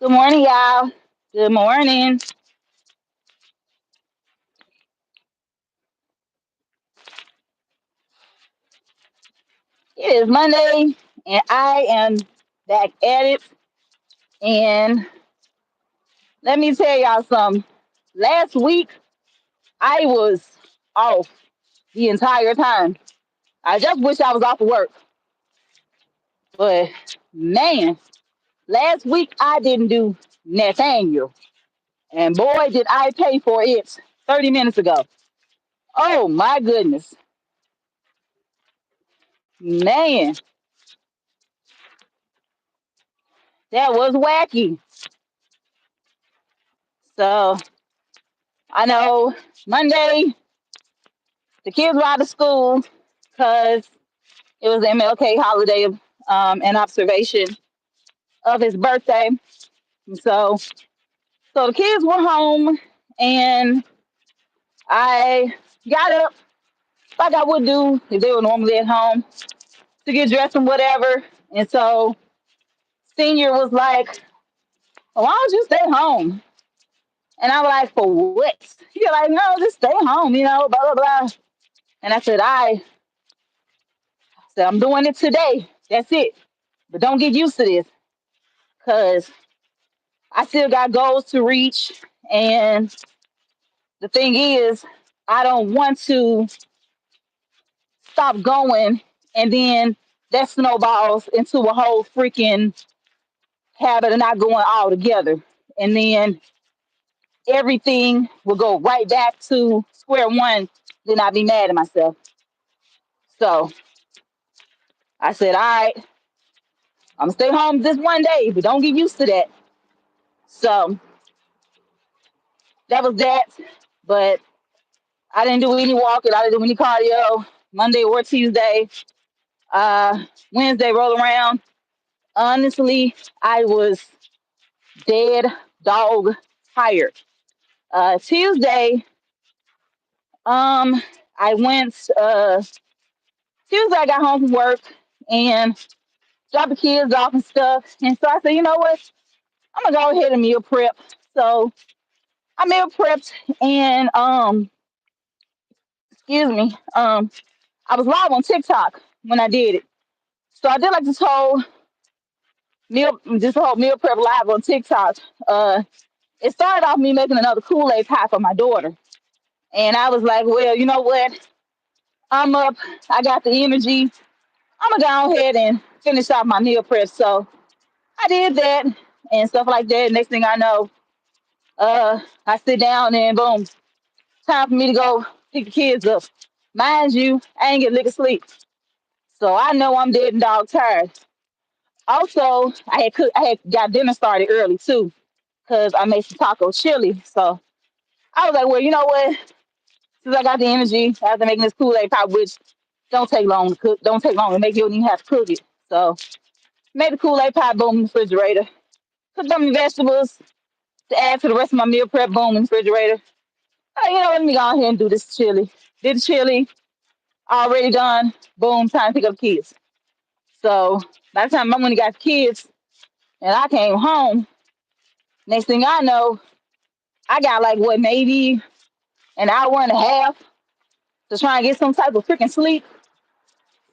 Good morning, y'all. Good morning. It is Monday, and I am back at it. And let me tell y'all something. Last week, I was off the entire time. I just wish I was off of work. But man, last week I didn't do Nathaniel. And boy, did I pay for it 30 minutes ago. Oh my goodness. Man, that was wacky. So I know Monday the kids were out of school because it was the MLK holiday in observation of his birthday. And so the kids were home, and I got up like I would do if they were normally at home to get dressed and whatever. And so Senior was like, well, "Why don't you stay home?" And I was like, "For what?" You're like, "No, just stay home, blah blah blah." And I said, "I'm doing it today. That's it. But don't get used to this, because I still got goals to reach. And the thing is, I don't want to stop going, and then that snowballs into a whole freaking habit of not going all together. And then everything will go right back to square one. Then I'd be mad at myself." So I said, "All right, I'm gonna stay home this one day, but don't get used to that." So that was that. But I didn't do any walking. I didn't do any cardio Monday or Tuesday. Uh, Wednesday roll around. Honestly, I was dead dog tired. Tuesday, um, I went. Tuesday, I got home from work and dropped the kids off and stuff. And so I said, you know what? I'm gonna go ahead and meal prep. So I meal prepped, and excuse me, I was live on TikTok when I did it. So I did like this whole meal prep live on TikTok. Uh, it started off me making another Kool-Aid pie for my daughter. And I was like, well, you know what? I'm up. I got the energy. I'm going to go ahead and finish off my meal prep. So I did that and stuff like that. Next thing I know, I sit down and boom, time for me to go pick the kids up. Mind you, I ain't get a lick of sleep. So I know I'm dead and dog tired. Also, I had got dinner started early too because I made some taco chili. So I was like, well, you know what? Since I got the energy after making this Kool-Aid pie, which don't take long to cook, don't take long to make, you don't even have to cook it. So made the Kool-Aid pie, boom, in the refrigerator. Cooked up my vegetables to add to the rest of my meal prep, boom, in the refrigerator. Oh, let me go ahead and do this chili. Did the chili, already done, boom, time to pick up the kids. So by the time I went and got the kids and I came home, next thing I know, I got like what, maybe an hour and a half to try and get some type of freaking sleep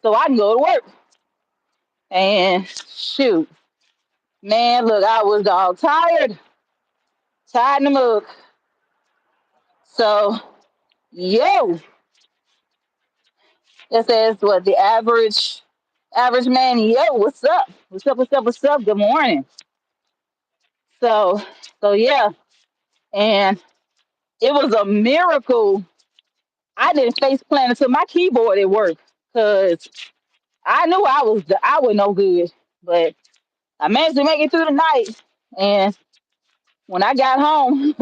so I can go to work. And shoot, man, look, I was dog tired, tired in the mug. So, yo, that says what the average man. Yo, what's up? What's up? What's up? What's up? Good morning. So, so yeah, and it was a miracle. I didn't face plant until my keyboard at work because I knew I was no good, but I managed to make it through the night. And when I got home,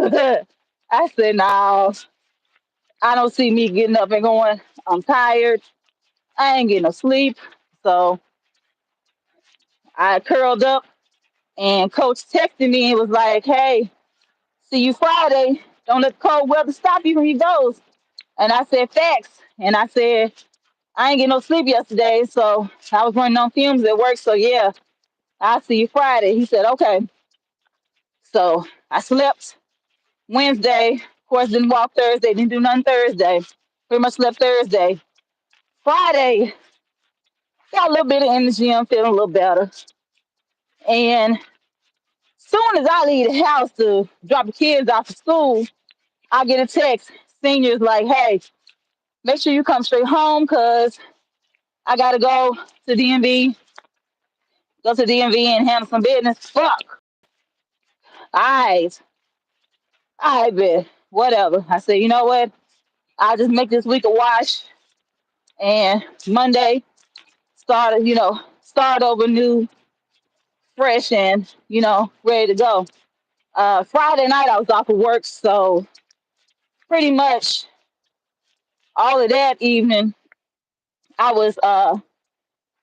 I said, "No, I don't see me getting up and going. I'm tired. I ain't getting no sleep." So I curled up, and Coach texted me and was like, "Hey, see you Friday. Don't let the cold weather stop you from your goals." And I said, "Facts." And I said, "I ain't getting no sleep yesterday, so I was running on fumes at work. So yeah, I'll see you Friday." He said, "Okay." So I slept Wednesday. Of course, didn't walk Thursday. Didn't do nothing Thursday. Pretty much slept Thursday. Friday, got a little bit of energy. I'm feeling a little better. And soon as I leave the house to drop the kids off to school, I get a text. Seniors like, hey, make sure you come straight home because I gotta to DMV, go to DMV and handle some business. Fuck. Alright. Alright, bet. Whatever. I said, you know what? I'll just make this week a wash and Monday start over new, fresh and, ready to go. Friday night I was off of work, so pretty much all of that evening I was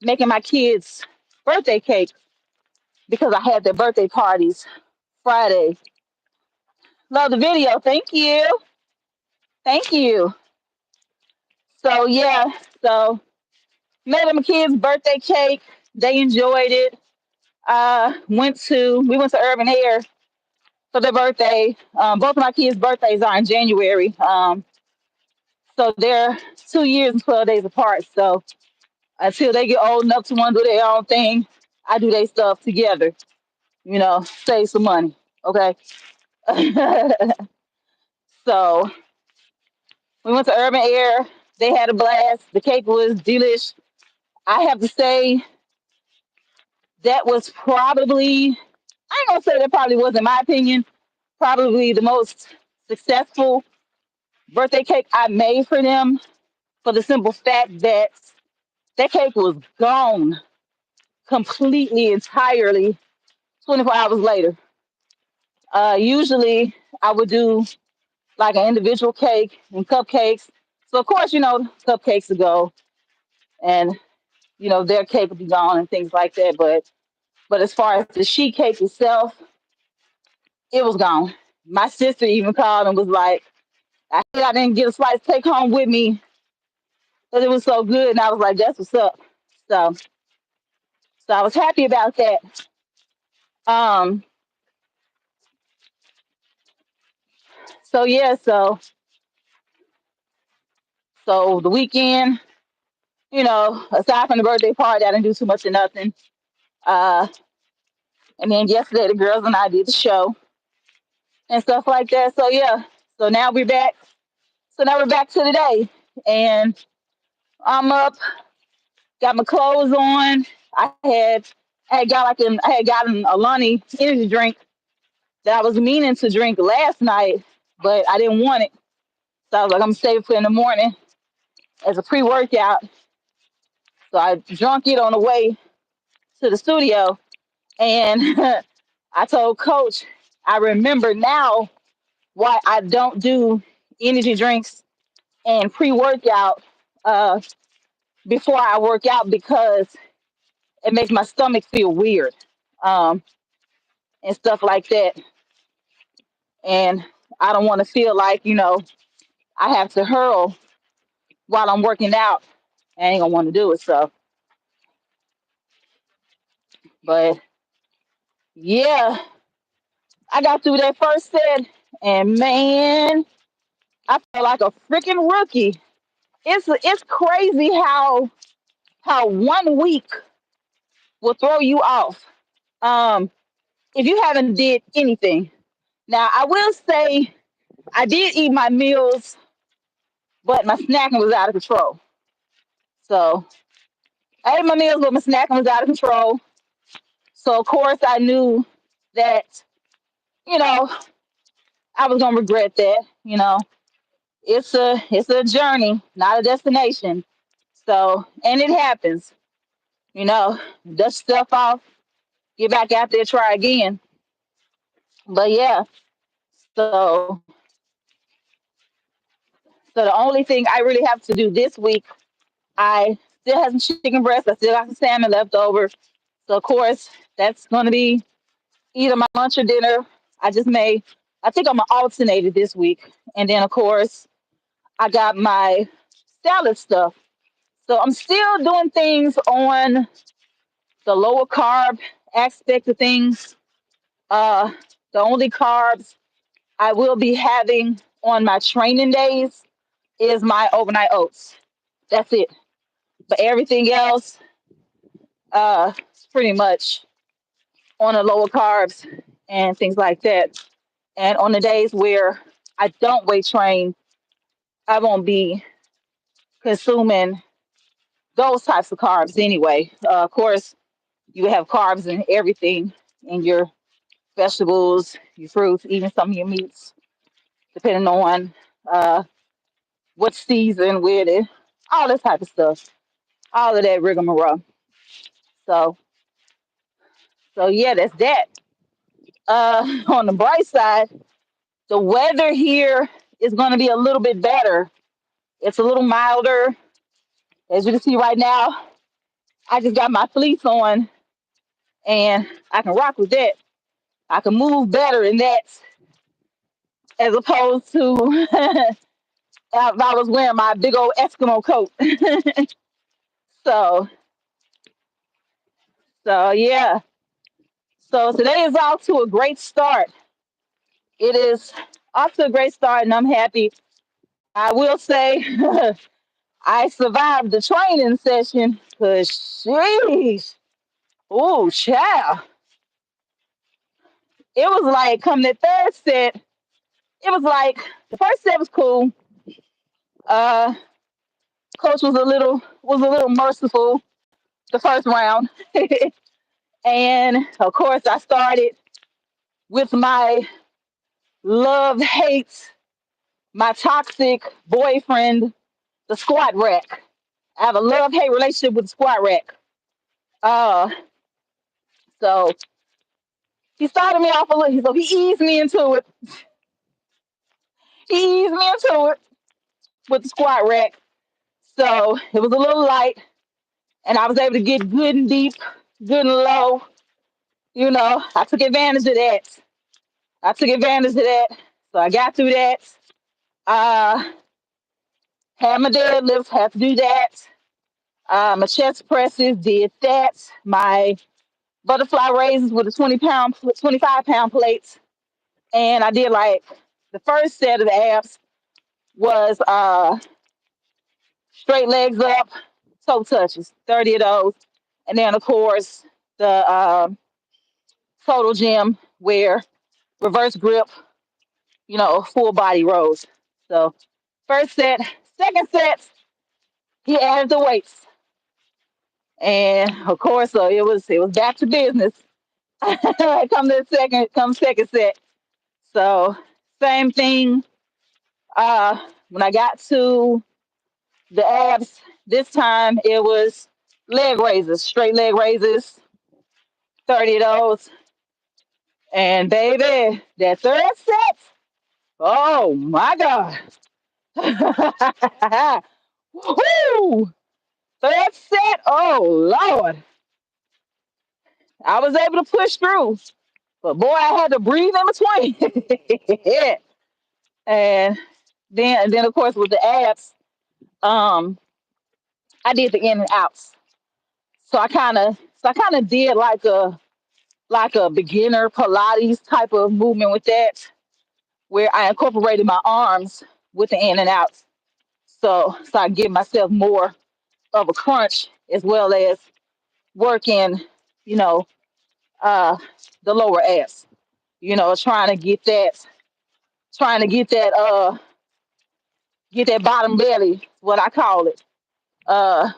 making my kids birthday cake because I had their birthday parties Friday. Love the video. Thank you. Thank you. So yeah, so made them a kid's birthday cake. They enjoyed it. We went to Urban Air for their birthday. Both of my kids' birthdays are in January. So they're 2 years and 12 days apart. So until they get old enough to want to do their own thing, I do their stuff together. Save some money. Okay. So we went to Urban Air. They had a blast. The cake was delish. I have to say that was probably, I ain't gonna say that probably was, in my opinion, probably the most successful birthday cake I made for them for the simple fact that that cake was gone completely, entirely 24 hours later. Usually I would do like an individual cake and cupcakes. So of course, cupcakes would go and their cake would be gone and things like that. But as far as the sheet cake itself, it was gone. My sister even called and was like, I didn't get a slice to take home with me because it was so good. And I was like, that's what's up. So so I was happy about that. Um, so yeah, so the weekend, aside from the birthday party, I didn't do too much of nothing. Uh, and then yesterday the girls and I did the show and stuff like that. So yeah. So now we're back. So now we're back to today. And I'm up, got my clothes on. I had gotten a Lonnie energy drink that I was meaning to drink last night, but I didn't want it. So I was like, I'm gonna save it for in the morning as a pre-workout. So I drunk it on the way to the studio, and I told Coach, I remember now why I don't do energy drinks and pre-workout uh, before I work out because it makes my stomach feel weird um, and stuff like that. And I don't want to feel like I have to hurl while I'm working out. I ain't gonna want to do it. So, but yeah, I got through that first set, and man, I felt like a freaking rookie. It's crazy how 1 week will throw you off if you haven't did anything. Now I will say I did eat my meals, but my snacking was out of control. So I ate my meals, but my snacking was out of control. So of course I knew that you know I was gonna regret that. It's a journey, not a destination. So and it happens. Dust stuff off, get back out there, try again. But yeah, so so the only thing I really have to do this week, I still have some chicken breast, I still got some salmon left over. So of course that's gonna be either my lunch or dinner. I think I'm gonna alternate it this week. And then of course I got my salad stuff. So I'm still doing things on the lower carb aspect of things. Uh The only carbs I will be having on my training days is my overnight oats. That's it. But everything else, is pretty much on the lower carbs and things like that. And on the days where I don't weight train, I won't be consuming those types of carbs anyway. Of course, you have carbs in everything in your vegetables, your fruits, even some of your meats, depending on uh, what season with it, all this type of stuff, all of that rigmarole. So, so yeah, that's that. On the bright side, the weather here is going to be a little bit better. It's a little milder, as you can see right now. I just got my fleece on, and I can rock with that. I can move better in that as opposed to if I was wearing my big old Eskimo coat. So, so yeah. So today is off to a great start. It is off to a great start, and I'm happy. I will say I survived the training session because, sheesh, oh, child. It was like, come the third set, it was like the first set was cool. Uh, Coach was a little merciful the first round, and of course I started with my love hate, my toxic boyfriend, the squat rack. I have a love hate relationship with the squat rack. Uh, so he started me off a little. So he eased me into it. He eased me into it with the squat rack. So it was a little light, and I was able to get good and deep, good and low. I took advantage of that. I took advantage of that. So I got through that. Uh, had my deadlifts, had to do that. My chest presses, did that. My butterfly raises with the 20-pound, 25-pound plates. And I did like the first set of the abs was straight legs up, toe touches, 30 of those. And then, of course, the total gym where reverse grip, full body rows. So, first set, second set, he added the weights. And of course, so it was back to business. Come second set. So same thing. When I got to the abs, this time it was leg raises, straight leg raises, 30 of those. And baby, that third set, oh my God. Woo! Third set, oh Lord. I was able to push through. But boy, I had to breathe in between. And then of course with the abs, um, I did the in and outs. So I kind of did like a beginner Pilates type of movement with that, where I incorporated my arms with the in and outs. So I give myself more of a crunch as well as working, you know, uh, the lower abs. Trying to get that bottom belly, what I call it. Uh,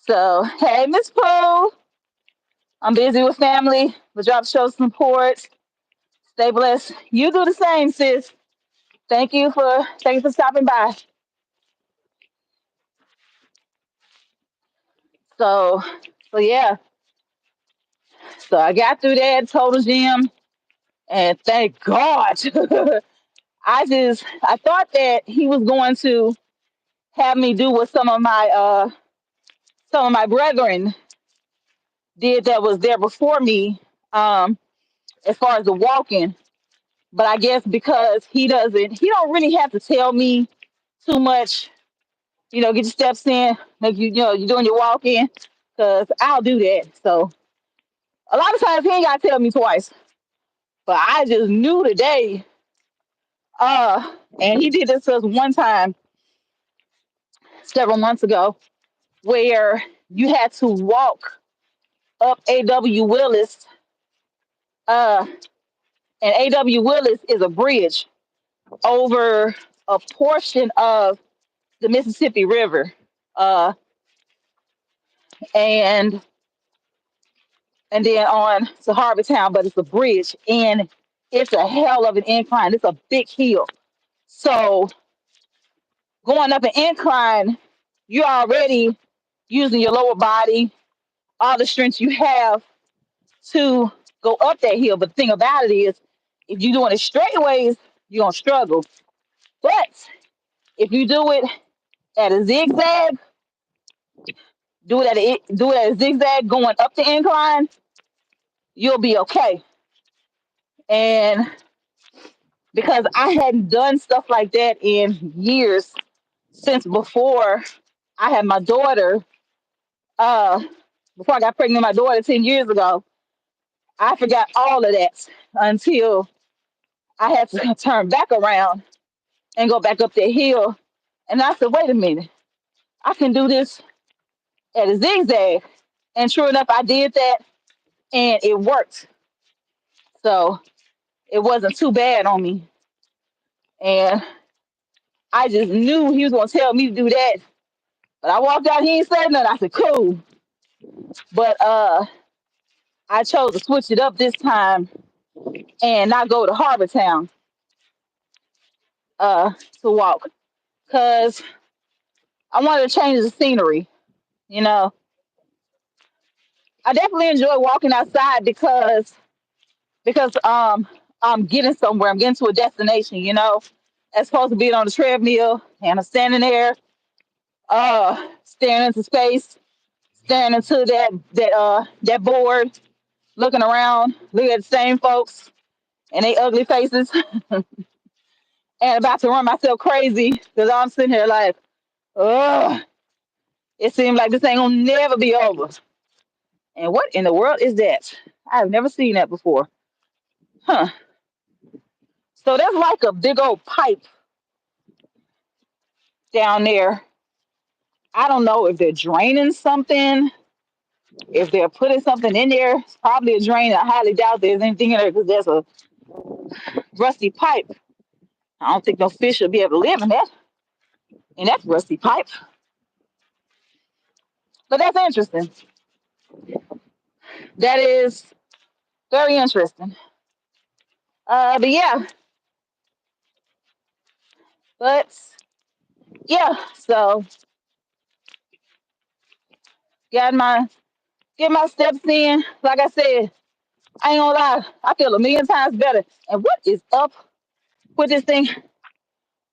so hey, Miss Pooh, I'm busy with family, but y'all show support. Stay blessed. You do the same, sis. Thank you for stopping by. So so yeah. So I got through that total gym, and thank God. I thought that he was going to have me do what some of my brethren did that was there before me, um, as far as the walking. But I guess because he don't really have to tell me too much. Get your steps in, make you're doing your walk in, because I'll do that. So a lot of times he ain't got to tell me twice. But I just knew today, and he did this to us one time several months ago, where you had to walk up A.W. Willis, uh, and A.W. Willis is a bridge over a portion of the Mississippi River. Uh, and then on to Harbortown, but it's a bridge and it's a hell of an incline. It's a big hill. So going up an incline, you're already using your lower body, all the strength you have to go up that hill. But the thing about it is, if you're doing it straight you're gonna struggle. But if you do it at a zigzag, do it at a zigzag going up the incline, you'll be okay. And because I hadn't done stuff like that in years since before I had my daughter, uh, before I got pregnant with my daughter 10 years ago, I forgot all of that until I had to turn back around and go back up that hill. And I said, wait a minute, I can do this at a zigzag. And sure enough, I did that and it worked. So it wasn't too bad on me. And I just knew he was going to tell me to do that. But I walked out, he ain't said nothing. I said, cool. But I chose to switch it up this time and not go to Harbor Town uh, to walk because I wanted to change the scenery. You know, I definitely enjoy walking outside because I'm getting somewhere. I'm getting to a destination. You know, as opposed to being on the treadmill and I'm standing there, staring into space, staring into that board, looking around, looking at the same folks and they ugly faces, and about to run myself crazy because I'm sitting here like, ugh. It seems like this ain't gonna never be over. And what in the world is that? I've never seen that before. Huh. So there's like a big old pipe down there. I don't know if they're draining something, if they're putting something in there. It's probably a drain. I highly doubt there's anything in there because there's a rusty pipe. I don't think no fish will be able to live in that rusty pipe. But that's interesting. That is very interesting. But yeah, but yeah. So got my get my steps in. Like I said, I ain't gonna lie, I feel a million times better. And what is up with this thing?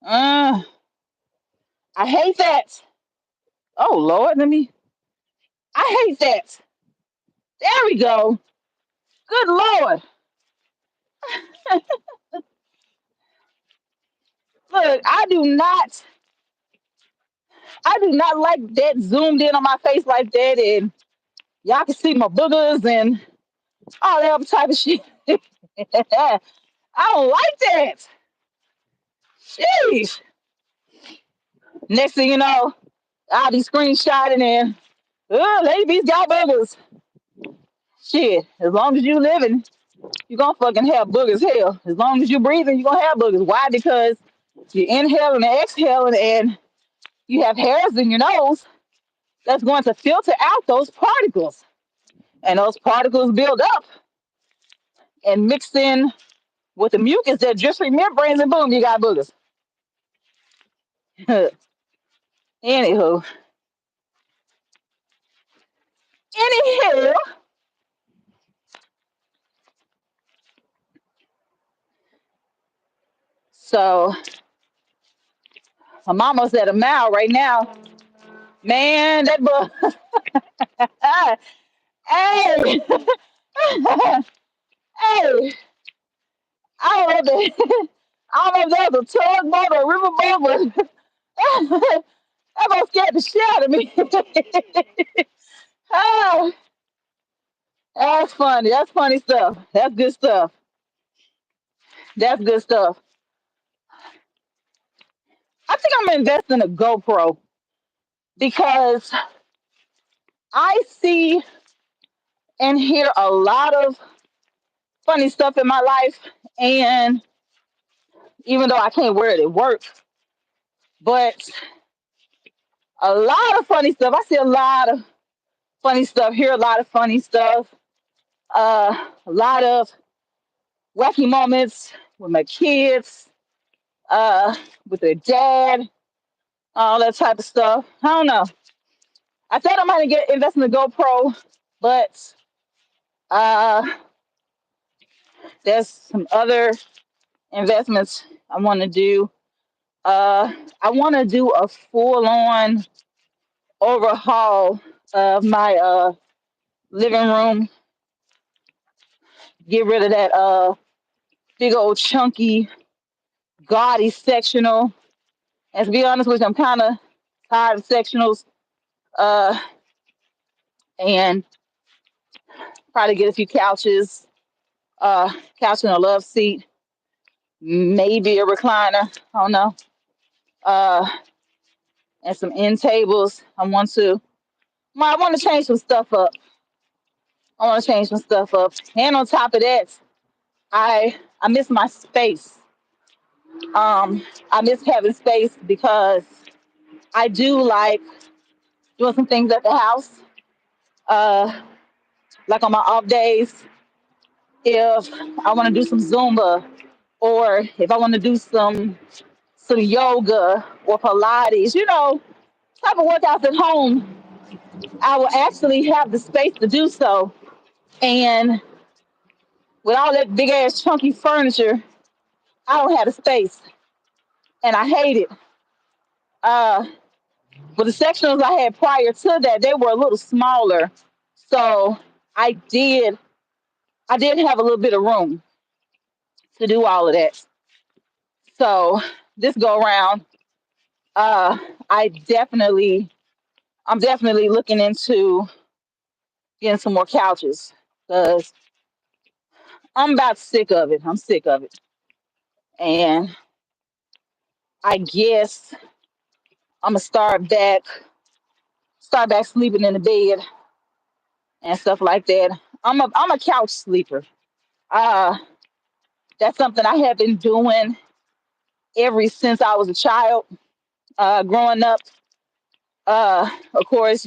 Uh, I hate that. Oh Lord, I hate that. There we go. Good Lord. Look, I do not like that zoomed in on my face like that, and y'all can see my boogers and all that other type of shit. I don't like that. Jeez. Next thing you know, I'll be screenshotting and ladies got boogers. Shit, as long as you living, you gonna fucking have boogers. Hell, as long as you breathing, you gonna have boogers. Why? Because you're inhaling and exhaling, and you have hairs in your nose that's going to filter out those particles, and those particles build up and mix in with the mucus that just from membranes, and boom, you got boogers. Anywho, anywho, so I'm almost at a mile right now. Man, that bug. Hey, hey, I don't know that. I don't know if that was a tugboat or a riverboat, but that boat scared the shit out of me. Oh, that's funny. That's funny stuff. That's good stuff. That's good stuff. I think I'm gonna invest in a GoPro because I see and hear a lot of funny stuff in my life. And even though I can't wear it at work, but a lot of funny stuff. I see a lot of funny stuff, hear a lot of funny stuff, a lot of wacky moments with my kids, uh, with their dad, all that type of stuff. I don't know. I thought I might get invest in the GoPro, but uh, there's some other investments I want to do. Uh, I want to do a full on overhaul of my living room. Get rid of that big old chunky gaudy sectional. And to be honest with you, I'm kind of tired of sectionals. Uh, and probably get a few couches, couch and a love seat, maybe a recliner. I don't know. Uh, and some end tables. I want to change some stuff up. I want to change some stuff up. And on top of that, I miss my space. I miss having space because I do like doing some things at the house. Uh, like on my off days, if I want to do some Zumba, or if I want to do some yoga or Pilates, type of workouts at home, I will actually have the space to do so. And with all that big ass chunky furniture, I don't have the space, and I hate it. Uh, but the sectionals I had prior to that, they were a little smaller, so I did I did have a little bit of room to do all of that. So this go around, uh, I definitely I'm definitely looking into getting some more couches because I'm about sick of it. I'm sick of it, and I guess I'm gonna start back sleeping in the bed and stuff like that. I'm a couch sleeper. Uh, that's something I have been doing ever since I was a child. Growing up, of course,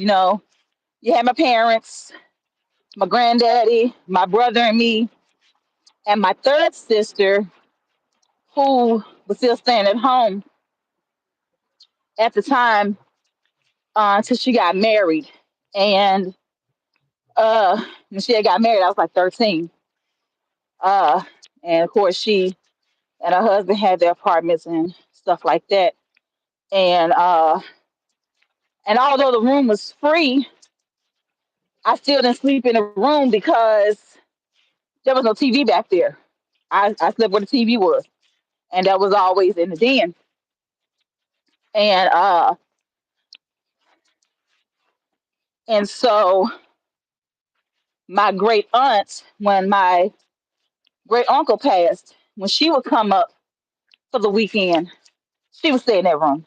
you had my parents, my granddaddy, my brother, and me, and my third sister, who was still staying at home at the time until she got married. And when she had got married, I was like 13. Uh, and of course, she and her husband had their apartments and stuff like that. And and although the room was free, I still didn't sleep in the room because there was no TV back there. I slept where the TV was, and that was always in the den. And so my great aunt, when my great uncle passed, when she would come up for the weekend, she would stay in that room.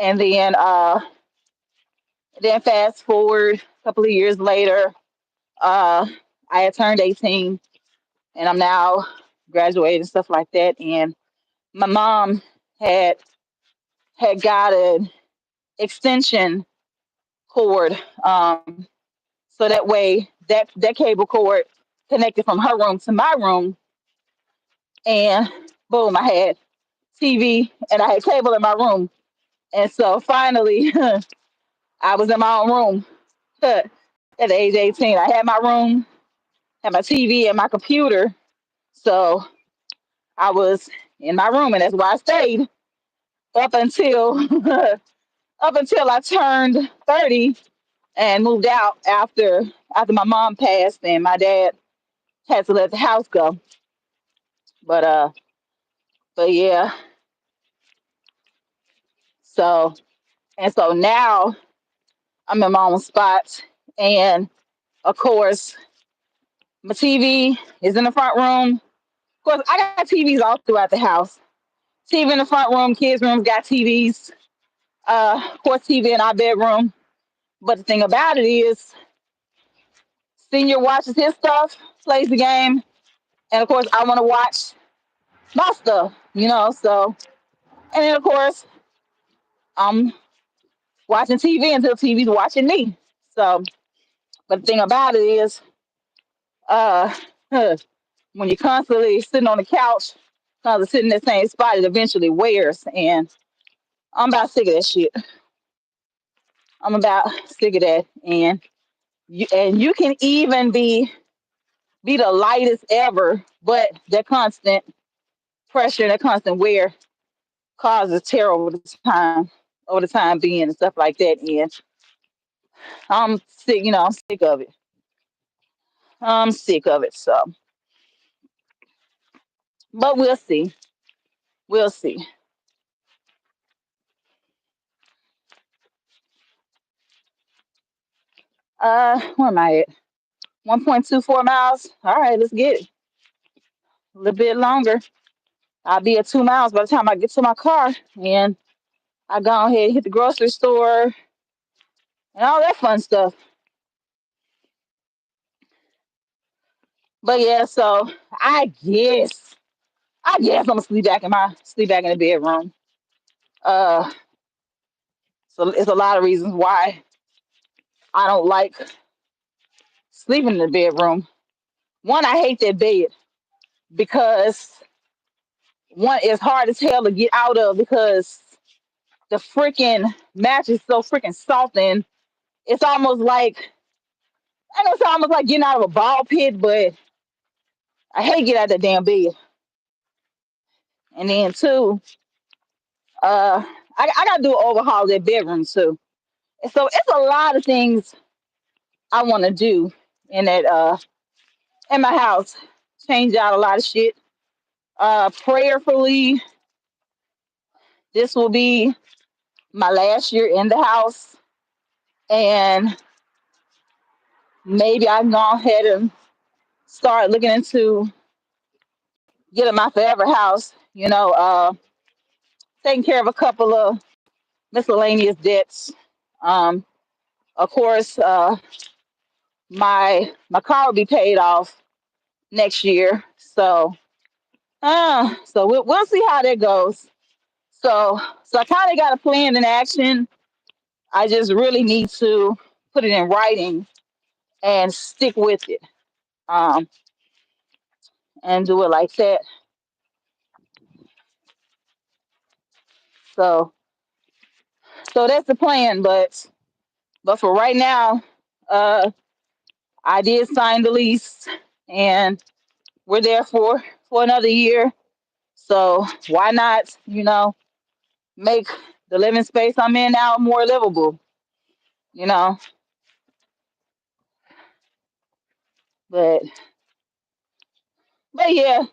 And then fast forward a couple of years later, uh, I had turned 18, and I'm now graduated and stuff like that. And my mom had got an extension cord, so that way that cable cord connected from her room to my room, and boom, I had TV and I had cable in my room. And so finally, I was in my own room at the age 18. I had my room, had my TV and my computer. So I was in my room, and that's where I stayed up until up until I turned 30 and moved out after my mom passed and my dad had to let the house go. But yeah, so so now I'm in my own spot, and of course my TV is in the front room. Of course, I got TVs all throughout the house. TV in the front room, kids' rooms got TVs. Of course, TV in our bedroom. But the thing about it is, senior watches his stuff, plays the game, and of course, I want to watch my stuff. So and then of course, I'm watching TV until TV's watching me. So, but the thing about it is, uh, when you're constantly sitting on the couch, constantly sitting in the same spot, it eventually wears. And I'm about sick of that shit. I'm about sick of that. And you can even be the lightest ever, but that constant pressure, that constant wear causes terror over the time being and stuff like that. And I'm sick, I'm sick of it. I'm sick of it. So, but we'll see. We'll see. Where am I at? 1.24 miles. All right, let's get it. A little bit longer. I'll be at 2 miles by the time I get to my car. And I go ahead and hit the grocery store and all that fun stuff. But yeah, so I guess I'm gonna sleep back in the bedroom. Uh, so it's a lot of reasons why I don't like sleeping in the bedroom. One, I hate that bed because one, it's hard as hell to get out of because the freaking mattress is so freaking soft and it's almost like I know it's almost like getting out of a ball pit, but I hate getting out of that damn bed. And then two, uh, I gotta do an overhaul of that bedroom too. And so it's a lot of things I want to do in that in my house. Change out a lot of shit. Prayerfully, this will be my last year in the house, and maybe I can go ahead and start looking into getting my forever house. Taking care of a couple of miscellaneous debts. Um, of course, my car will be paid off next year, so we'll see how that goes. So I kind of got a plan in action. I just really need to put it in writing and stick with it, um, and do it like that. So so that's the plan. But for right now, uh, I did sign the lease, and we're there for another year. So why not, make the living space I'm in now more livable, you know? But but yeah,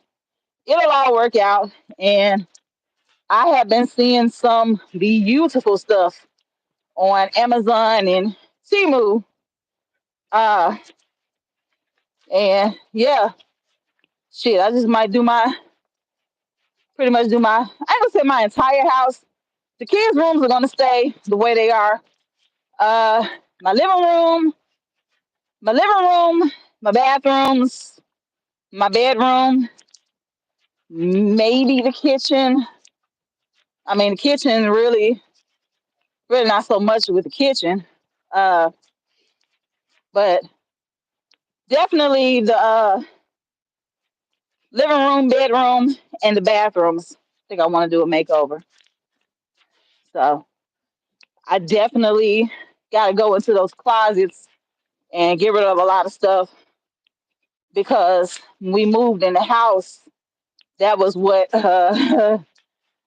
it'll all work out. And I have been seeing some beautiful stuff on Amazon and Temu. Uh and yeah, shit, I just might pretty much do I ain't gonna say my entire house. The kids' rooms are gonna stay the way they are. Uh my living room, my living room, my bathrooms, my bedroom, maybe the kitchen. I mean, the kitchen really not so much with the kitchen, uh, but definitely the living room, bedroom, and the bathrooms. I think I want to do a makeover. So I definitely got to go into those closets and get rid of a lot of stuff because when we moved in the house. That was what that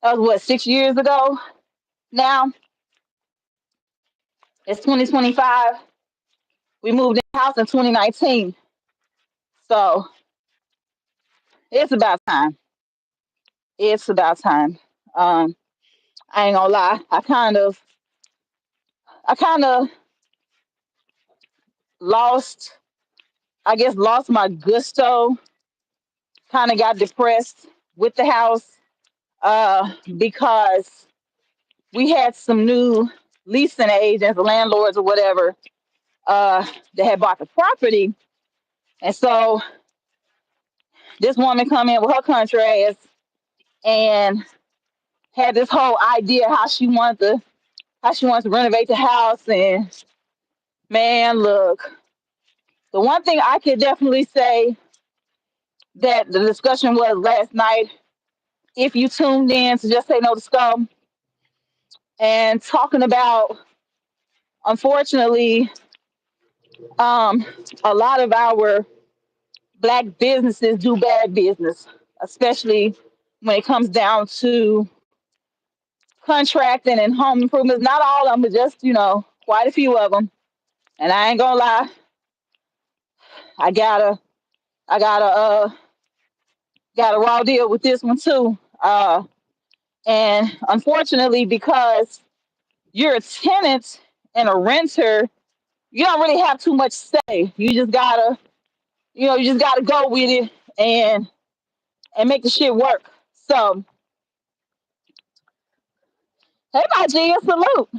was what 6 years ago. Now it's 2025. We moved in the house in 2019, so it's about time. It's about time. Um, I ain't gonna lie. I kind of lost. I guess lost my gusto kind of got depressed with the house because we had some new leasing agents, landlords, or whatever, that had bought the property. And so this woman come in with her country ass and had this whole idea how she wants to renovate the house. And man, look, the one thing I could definitely say that the discussion was last night, if you tuned in to Just Say No to Scum, and talking about, unfortunately, um, a lot of our black businesses do bad business, especially when it comes down to contracting and home improvements. Not all of them, but just, quite a few of them. And I ain't gonna lie, I got a raw deal with this one too. And unfortunately, because you're a tenant and a renter, you don't really have too much say. You just gotta go with it and make the shit work. So, hey, my G, a salute.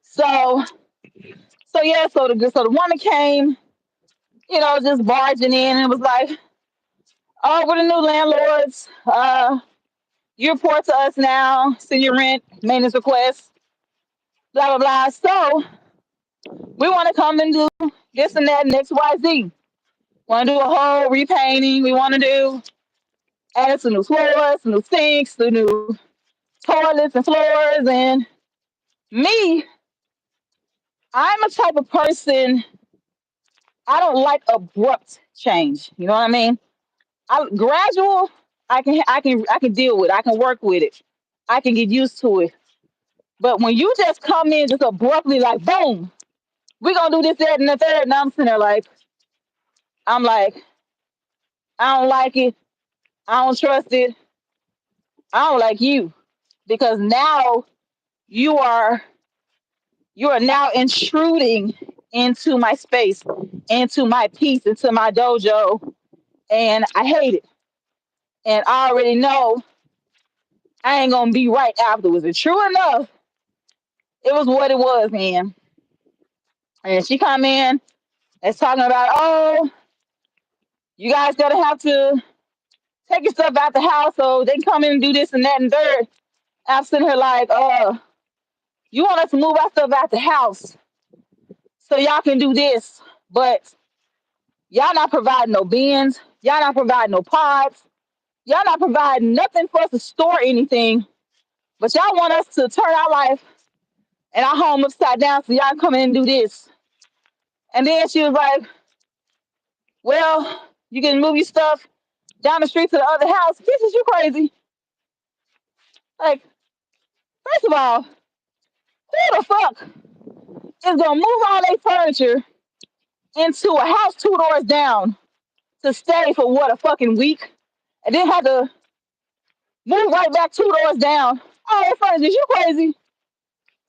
So, so the woman came, just barging in and was like, "Oh, we're the new landlords. You report to us now. Send your rent, maintenance requests, blah blah blah. So we want to come and do this and that and X Y Z. Want to do a whole repainting. We want to do add some new floors, some new sinks, some new toilets and floors. And me, I'm a type of person. I don't like abrupt change. You know what I mean? Gradual. I can deal with. I can work with it. I can get used to it. But when you just come in just abruptly, like boom, we're gonna do this, that, and the third, and I'm sitting there like, I'm like, I don't like it. I don't trust it. I don't like you because now you are you are now intruding into my space, into my peace, into my dojo, and I hate it. And I already know I ain't gonna be right afterwards. And true enough, it was what it was, man. And she come in and talking about, oh, you guys gotta have to take your stuff out the house so they can come in and do this and that and third. I'm sitting here like, you want us to move our stuff out the house so y'all can do this, but y'all not providing no bins, y'all not providing no pods, y'all not providing nothing for us to store anything, but y'all want us to turn our life and our home upside down so y'all come in and do this. And then she was like, well, you can move your stuff down the street to the other house. Bitch, is you crazy? Like, first of all, who the fuck is gonna move all their furniture into a house two doors down to stay for what, a fucking week, and then have to move right back two doors down? Oh, that furniture, is you crazy?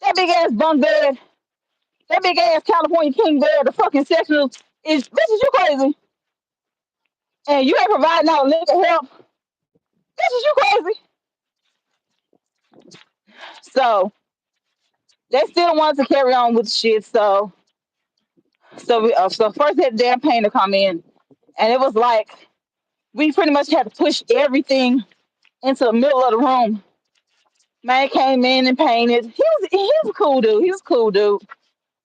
That big ass bunk bed, that big ass California king bed, the fucking sectional is, bitch, is you crazy? And you ain't providing no liquor help. Bitch, is you crazy? So they still wanted to carry on with the shit. So first that damn painter come in, and it was like we pretty much had to push everything into the middle of the room. Man came in and painted. He was a cool dude. He was a cool dude.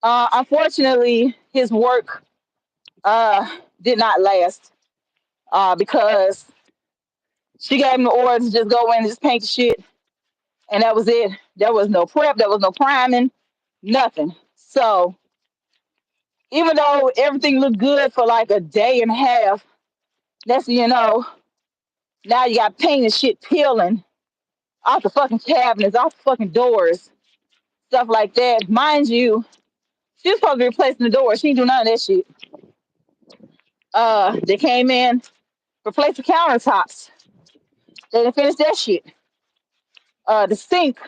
Unfortunately, his work uh did not last because she gave him the order to just go in and just paint the shit, and that was it. There was no prep. There was no priming. Nothing. So even though everything looked good for like a day and a half, that's now you got paint and shit peeling off the fucking cabinets, off the fucking doors, stuff like that. Mind you, she was supposed to be replacing the door. She didn't do none of that shit. They came in, replaced the countertops. They didn't finish that shit. The sink,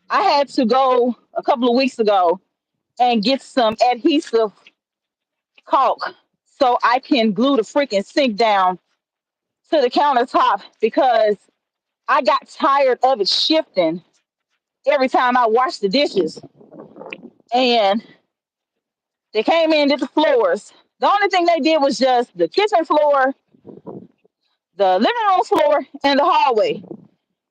I had to go a couple of weeks ago and get some adhesive caulk so I can glue the freaking sink down to the countertop because I got tired of it shifting every time I washed the dishes. And they came in, did the floors. The only thing they did was just the kitchen floor, the living room floor, and the hallway.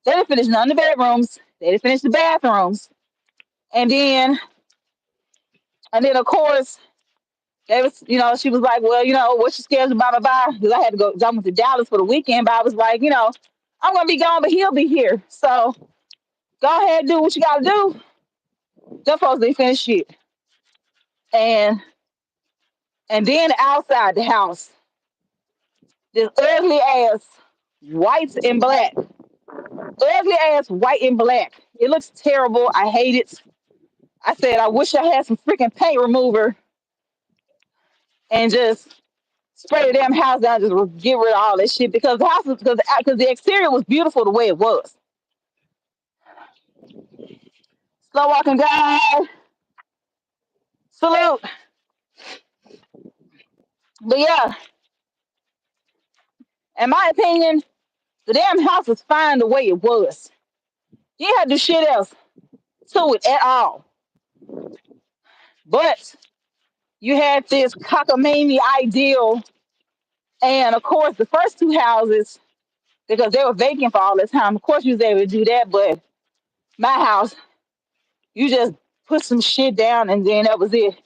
They didn't finish none of the bedrooms. They didn't finish the bathrooms. And then, and then of course, they was, she was like, well, what's your schedule, blah, blah, blah. Because I had to go, 'cause I went to Dallas for the weekend, but I was like, I'm going to be gone, but he'll be here. So go ahead and do what you got to do. Them folks, they finished shit. And, and then outside the house, this ugly ass white and black. Ugly ass white and black. It looks terrible. I hate it. I said, I wish I had some freaking paint remover and just spray the damn house down, just get rid of all this shit because the house was because the exterior was beautiful the way it was. Slow walking guy, salute. But yeah, in my opinion, the damn house was fine the way it was. You didn't have to do shit else to it at all. But you had this cockamamie ideal, and of course, the first two houses because they were vacant for all this time. Of course, you was able to do that, but my house, you just put some shit down, and then that was it.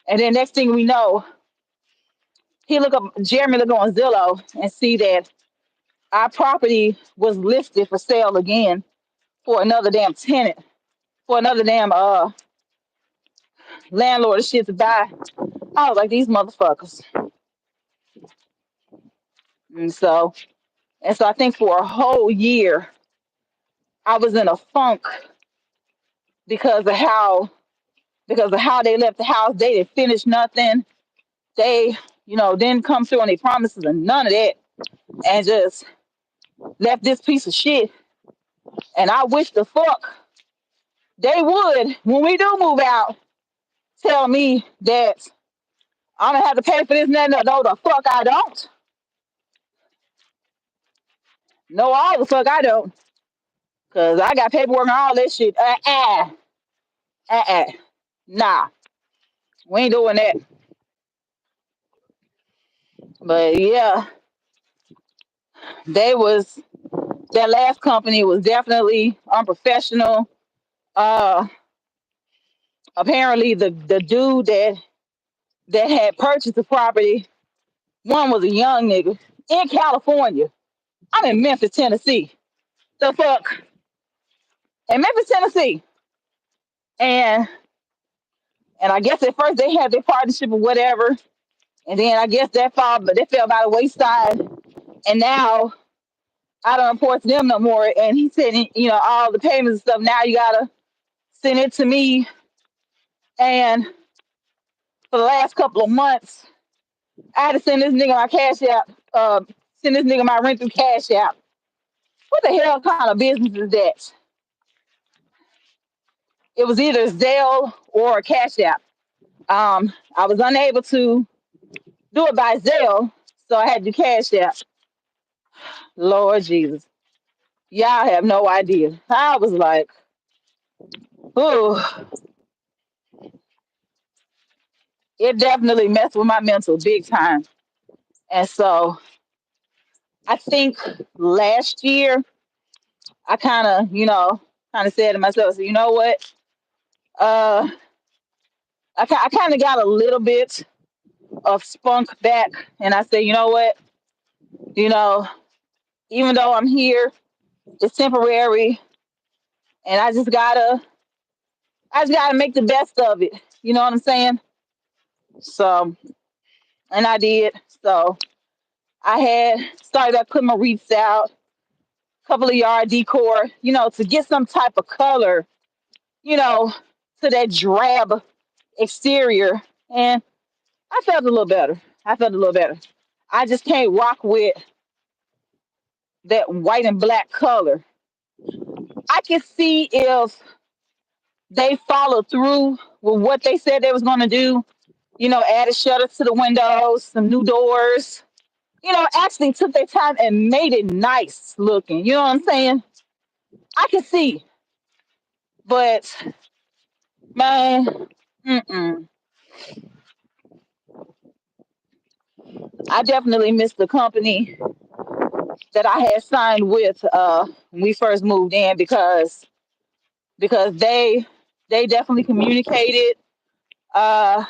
And then next thing we know, Jeremy look on Zillow and see that our property was listed for sale again for another damn tenant, for another damn landlord of shit to buy. I was like, these motherfuckers. And so, I think for a whole year, I was in a funk because of how they left the house. They didn't finish nothing. They, didn't come through on their promises and none of that, and just left this piece of shit. And I wish the fuck they would, when we do move out, tell me that I'm gonna have to pay for this and that. No, the fuck I don't. No, all the fuck I don't. Cause I got paperwork and all this shit. Uh. Nah, we ain't doing that. But yeah, they was that last company was definitely unprofessional. Uh, apparently the dude that had purchased the property, one was a young nigga in California. I'm in Memphis, Tennessee. The fuck? In Memphis, Tennessee. And I guess at first they had their partnership or whatever. And then I guess that fell by the wayside. And now I don't report to them no more. And he said, all the payments and stuff, now you gotta send it to me. And for the last couple of months, I had to send this nigga my cash app, send this nigga my rent through cash app. What the hell kind of business is that? It was either Zelle or Cash App. I was unable to do it by Zelle, so I had to do Cash App. Lord Jesus. Y'all have no idea. I was like, ooh, it definitely messed with my mental big time. And so I think last year I kind of said to myself, so you know what? Uh, I kind of got a little bit of spunk back, and I said, you know what? You know, even though I'm here, it's temporary, and I just gotta make the best of it. You know what I'm saying? So, and I did. So I had started up putting my wreaths out, a couple of yard decor, to get some type of color, you know, to that drab exterior. And I felt a little better. I felt a little better. I just can't rock with that white and black color. I can see if they follow through with what they said they was gonna do. Added shutters to the windows, some new doors, actually took their time and made it nice looking. You know what I'm saying? I can see, but man, mm-mm. I definitely miss the company that I had signed with when we first moved in because they definitely communicated. Uh,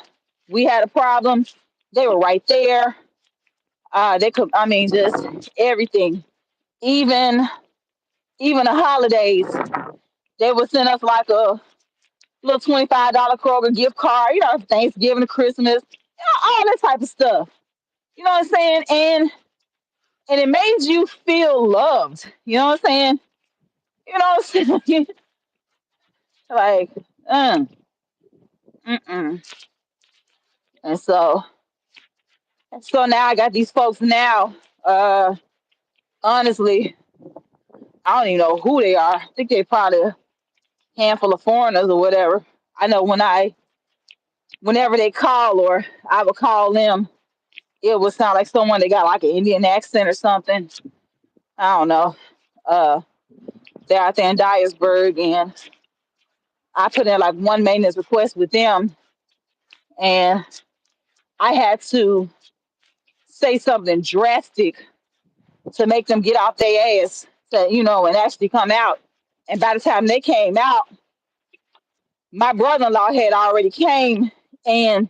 we had a problem. They were right there. They could, I mean, just everything. Even even the holidays, they would send us like a little $25 Kroger gift card. Thanksgiving, Christmas, all that type of stuff. You know what I'm saying? And it made you feel loved. You know what I'm saying? You know what I'm saying? like, mm, mm-mm. And so now I got these folks now. Uh, honestly, I don't even know who they are. I think they probably a handful of foreigners or whatever. I know whenever they call or I would call them, it would sound like someone that got like an Indian accent or something. I don't know. Uh, they're out there in Dyersburg, and I put in like one maintenance request with them, and I had to say something drastic to make them get off their ass and actually come out. And by the time they came out, my brother-in-law had already came and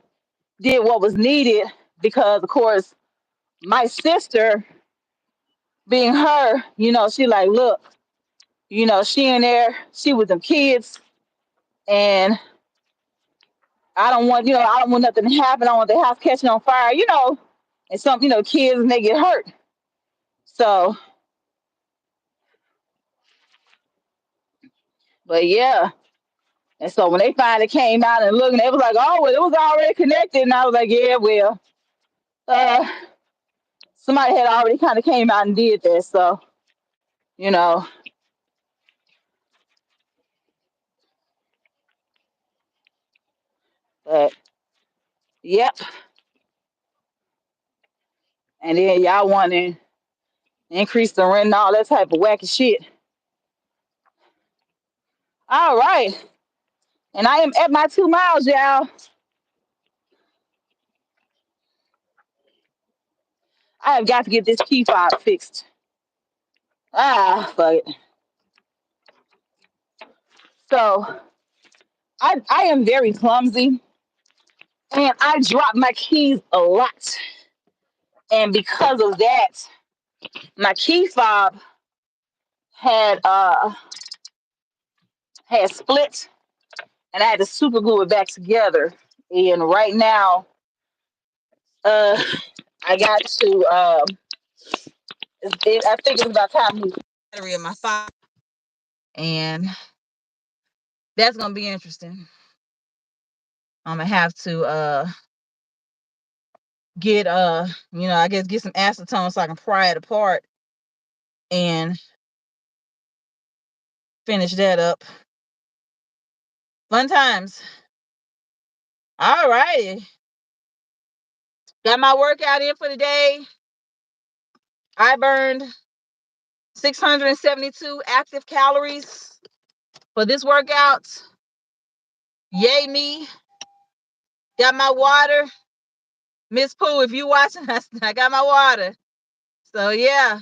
did what was needed because, of course, my sister, being her, she like, look, she in there, she with them kids, and I don't want nothing to happen. I don't want the house catching on fire, and some, kids and they get hurt. So, but yeah. And so when they finally came out and looked, they was like, oh, well, it was already connected. And I was like, yeah, well, uh, somebody had already kind of came out and did that. So, you know, but yep. And then y'all want to increase the rent and all that type of wacky shit. All right. And I am at my 2 miles, y'all. I have got to get this key fob fixed. Fuck it. So I am very clumsy and I drop my keys a lot. And because of that, my key fob had had split and I had to super glue it back together. And right now, uh I got to I think it's about time to use the battery in my fob. And that's gonna be interesting. I'm gonna have to get I guess get some acetone so I can pry it apart and finish that up. Fun times. All righty. Got my workout in for the day. I burned 672 active calories for this workout. Yay me. Got my water. Miss Pooh, if you watching, I got my water. So yeah.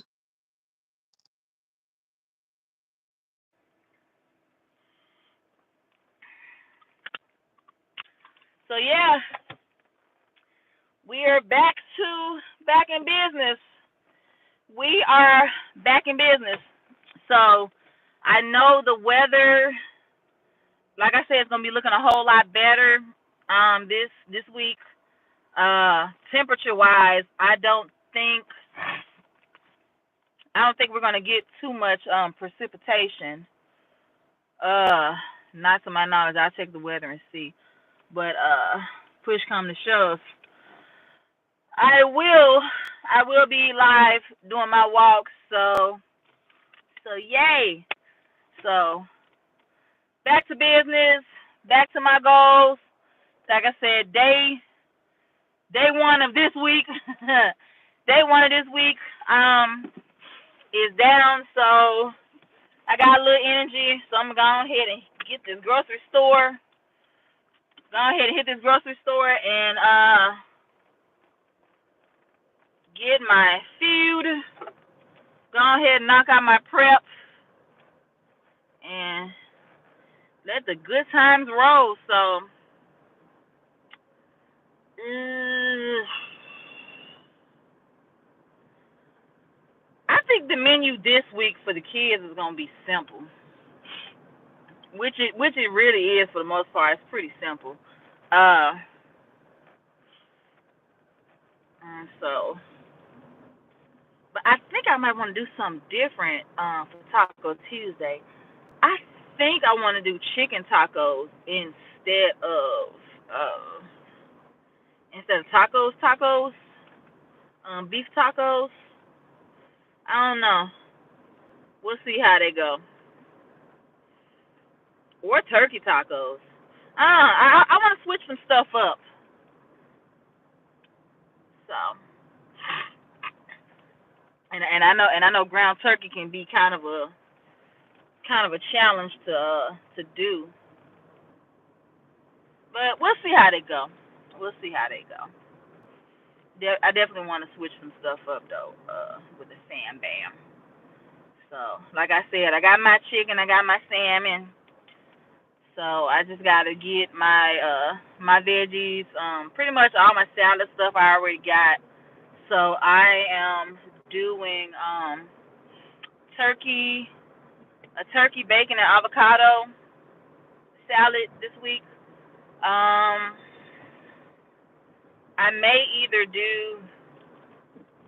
So yeah, we are back in business. We are back in business. So I know the weather, like I said, it's gonna be looking a whole lot better this week. Temperature wise, I don't think we're gonna get too much precipitation. Not to my knowledge. I'll check the weather and see. But push come to shove, I will be live doing my walks. So yay. So back to business, back to my goals. Like I said, day one of this week, day one of this week is down, so I got a little energy, so I'm gonna go ahead and get this grocery store. Go ahead and hit this grocery store and get my food. Go ahead and knock out my prep and let the good times roll. So, I think the menu this week for the kids is gonna be simple, which it really is for the most part. It's pretty simple. So, but I think I might want to do something different for Taco Tuesday. I think I want to do chicken tacos uh, instead of tacos, beef tacos. I don't know. We'll see how they go. Or turkey tacos. I want to switch some stuff up. So, and I know ground turkey can be kind of a challenge to do. But we'll see how they go. I definitely want to switch some stuff up though, with the Sam Bam. So, like I said, I got my chicken, I got my salmon. So I just gotta get my veggies. Pretty much all my salad stuff I already got. So I am doing turkey, a turkey, bacon, and avocado salad this week. I may either do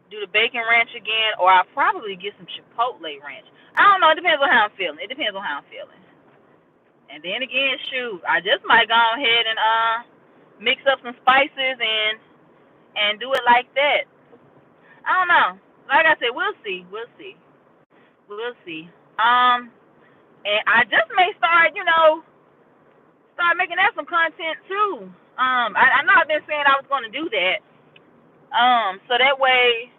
the bacon ranch again, or I'll probably get some chipotle ranch. I don't know. It depends on how I'm feeling. And then again, shoot, I just might go ahead and mix up some spices and do it like that. I don't know. Like I said, we'll see. And I just may start making that some content too. I know I've been saying I was going to do that. So that way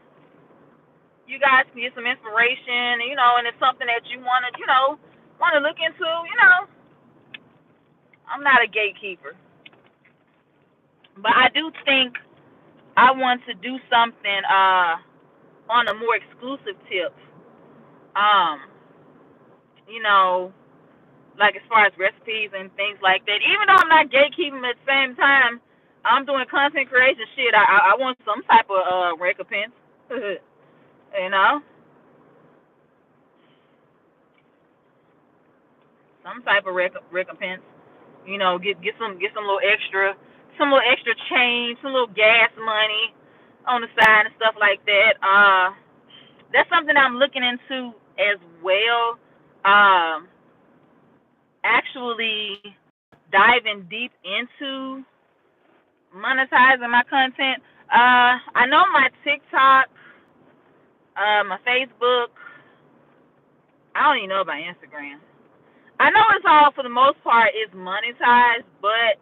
you guys can get some inspiration, and it's something that you want to look into. I'm not a gatekeeper, but I do think I want to do something on a more exclusive tip. Um, you know, like as far as recipes and things like that. Even though I'm not gatekeeping at the same time, I'm doing content creation shit. I want some type of recompense. you know, some type of recompense. Get some little extra change, some little gas money on the side and stuff like that. That's something I'm looking into as well. Um, Actually diving deep into monetizing my content. I know my TikTok, my Facebook. I don't even know about Instagram. I know it's all for the most part is monetized, but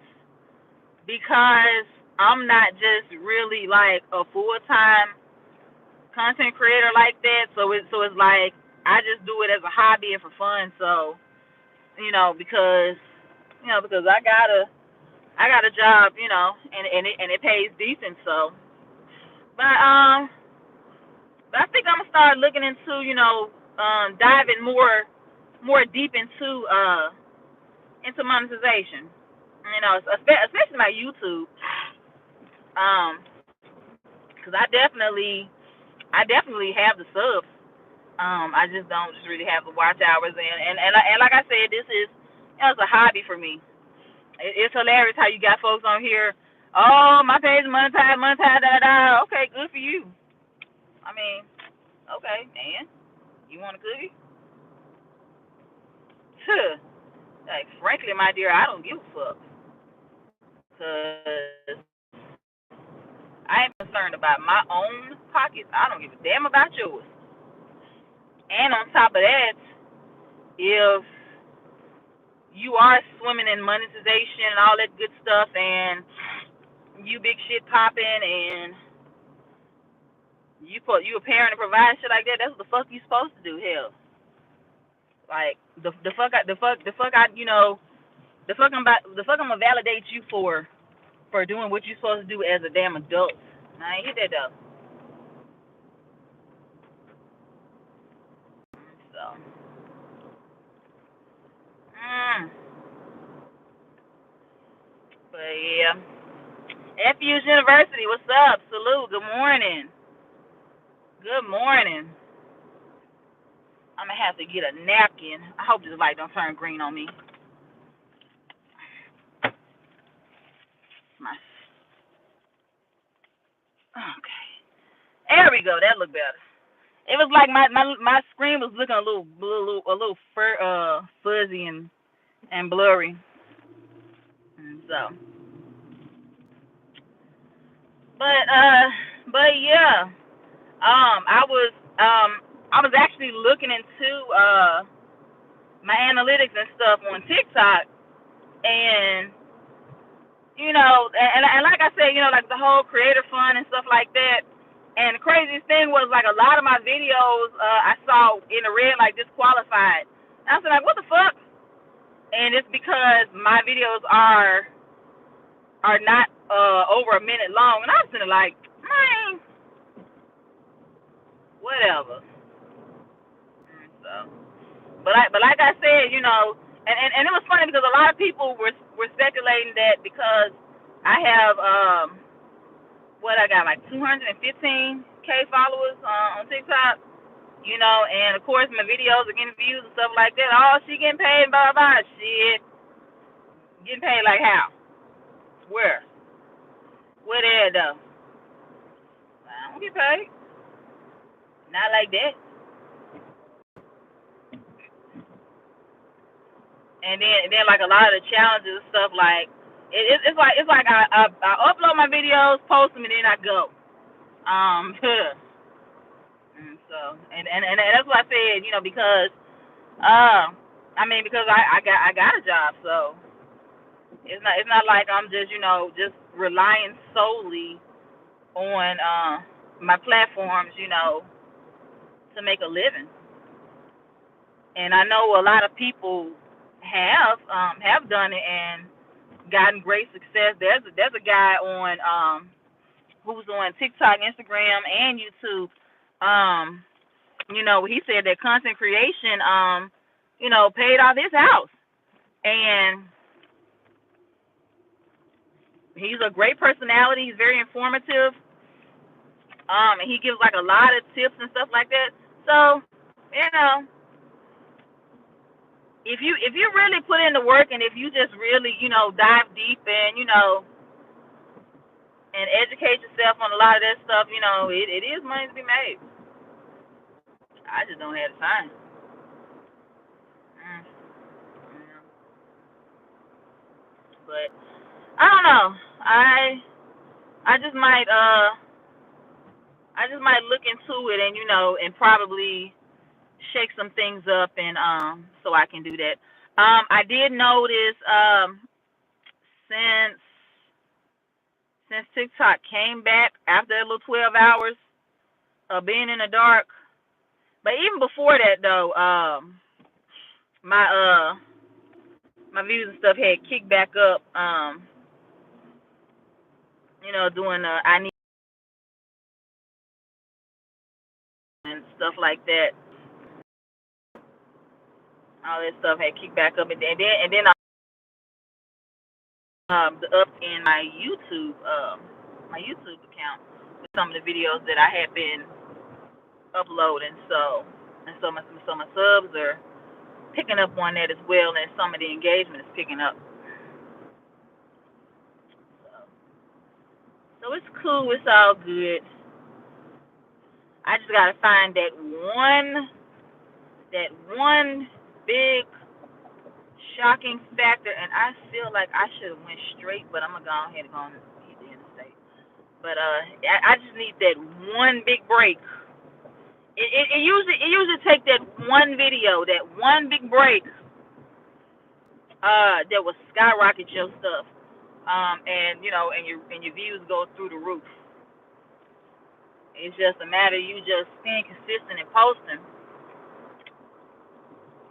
because I'm not just really like a full time content creator like that, so it's like I just do it as a hobby and for fun. So because I got a job, and it pays decent. So, but I think I'm gonna start looking into diving more deep into monetization. Especially my YouTube. Because I definitely have the subs. I just don't just really have the watch hours, and like I said, this is it's a hobby for me. It's hilarious how you got folks on here. Oh, my page is monetized, da. Okay, good for you. I mean, okay, and you want a cookie? Like, frankly, my dear, I don't give a fuck. Cause I am concerned about my own pockets. I don't give a damn about yours. And on top of that, if you are swimming in monetization and all that good stuff, and you big shit popping, and you a parent and provide shit like that. That's what the fuck you supposed to do. Hell, like the fuck I I'm gonna validate you for doing what you're supposed to do as a damn adult. I ain't hit that though. So, but yeah, FU's University. What's up? Salute. Good morning. Good morning. I'm gonna have to get a napkin. I hope this light don't turn green on me. My Okay. There we go. That looked better. It was like my screen was looking a little fuzzy and blurry. And so, but yeah, I was actually looking into my analytics and stuff on TikTok, and and like I said, like the whole creator fund and stuff like that. And the craziest thing was, like, a lot of my videos I saw in the red, like, disqualified. And I was like, what the fuck? And it's because my videos are not over a minute long. And I was sitting like, man, whatever. So, but like I said, and it was funny because a lot of people were speculating that because I have what I got, like 215K followers on TikTok. And of course my videos are getting views and stuff like that. Oh, she getting paid, blah, blah, shit. Getting paid like how? Where? Where they at, though? I don't get paid. Not like that. And then like a lot of the challenges and stuff, like, it's like I upload my videos, post them, and then I go. And so, and that's what I said, because, because I got a job, so it's not like I'm just just relying solely on my platforms to make a living. And I know a lot of people have done it and gotten great success. There's a guy on who's on TikTok, Instagram, and YouTube. He said that content creation paid off his house, and he's a great personality. He's very informative. And he gives like a lot of tips and stuff like that. So, if you really put in the work, and if you just really, dive deep and, and educate yourself on a lot of that stuff, it is money to be made. I just don't have the time. But I don't know. I just might look into it, and and probably shake some things up, and so I can do that. I did notice since TikTok came back after a little 12 hours of being in the dark, but even before that though, my views and stuff had kicked back up. Doing I need and stuff like that. All that stuff had kicked back up, and then the up in my YouTube account with some of the videos that I had been uploading. So my subs are picking up on that as well, and some of the engagement is picking up. So it's cool. It's all good. I just gotta find that one big shocking factor, and I feel like I should have went straight, but I'm gonna go ahead and go on hit the interstate. But I just need that one big break. It usually take that one video, that one big break, that will skyrocket your stuff, and and your views go through the roof. It's just a matter of you just being consistent and posting.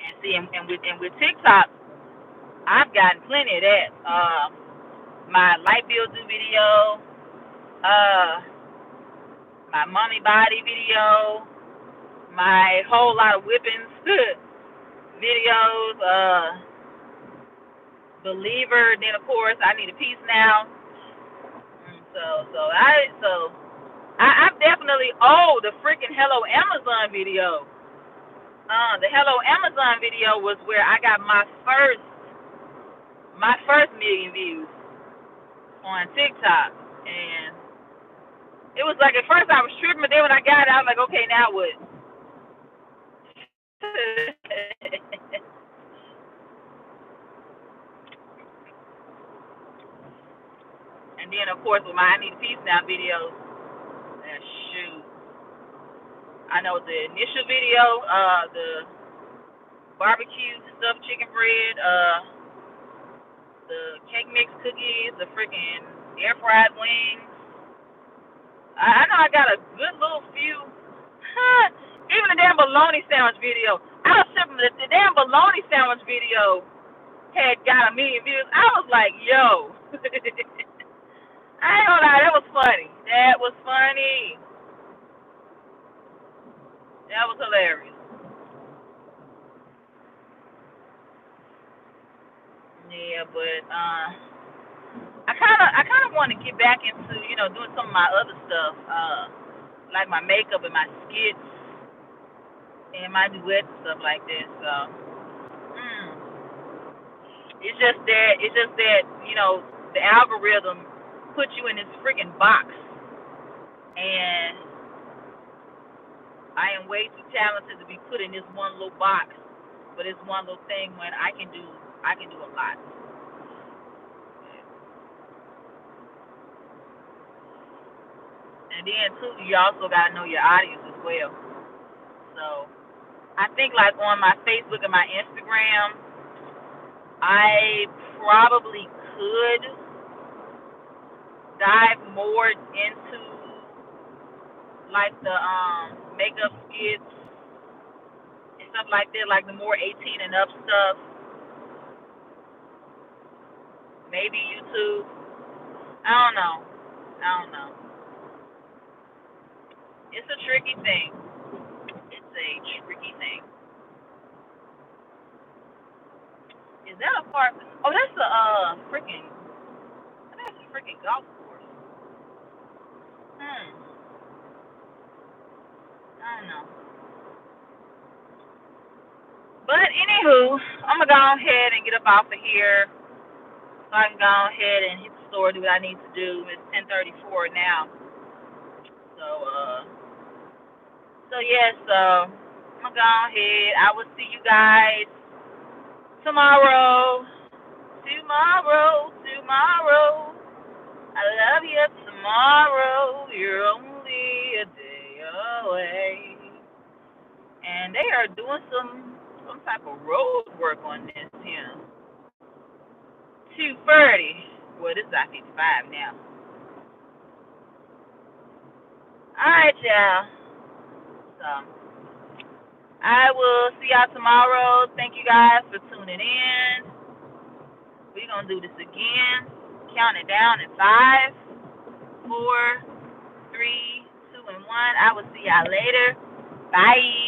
And see, and with TikTok, I've gotten plenty of that. My light bill do video, uh, my mommy body video, my whole lot of whippings videos, believer. Then of course I need a piece now. I've definitely the freaking Hello Amazon video. The Hello Amazon video was where I got my first million views on TikTok, and it was like at first I was tripping, but then when I got it, I was like, okay, now what? And then of course with my I Need a Piece Now videos, shoot, I know the initial video, the barbecue stuffed chicken bread, the cake mix cookies, the freaking air fried wings. I know I got a good little few. Even the damn bologna sandwich video. I was tripping. The damn bologna sandwich video had got a million views. I was like, yo. I ain't gonna lie, that was funny. That was funny. That was hilarious. Yeah, but I kinda want to get back into, doing some of my other stuff, like my makeup and my skits and my duets and stuff like that. So it's just that the algorithm puts you in this freaking box, and I am way too talented to be put in this one little box. But it's one little thing when I can do a lot. And then too, you also gotta know your audience as well. So I think like on my Facebook and my Instagram, I probably could dive more into like the makeup skits and stuff like that, like the more 18 and up stuff. Maybe YouTube. I don't know. It's a tricky thing. It's a tricky thing. Is that a part? Oh, that's a freaking. That's a freaking golf course. Hmm. I don't know. But anywho, I'm gonna go ahead and get up off of here so I can go ahead and hit the store, do what I need to do. It's 10:34 now. So yes, I'm gonna go ahead. I will see you guys tomorrow. Tomorrow. I love you tomorrow. You're only a day away. And they are doing some type of road work on this here. 2:30. Well, this is I-55 now. All right, y'all. So I will see y'all tomorrow. Thank you guys for tuning in. We're gonna do this again. Count it down in 5, 4, 3, 2, and 1. I will see y'all later. Bye.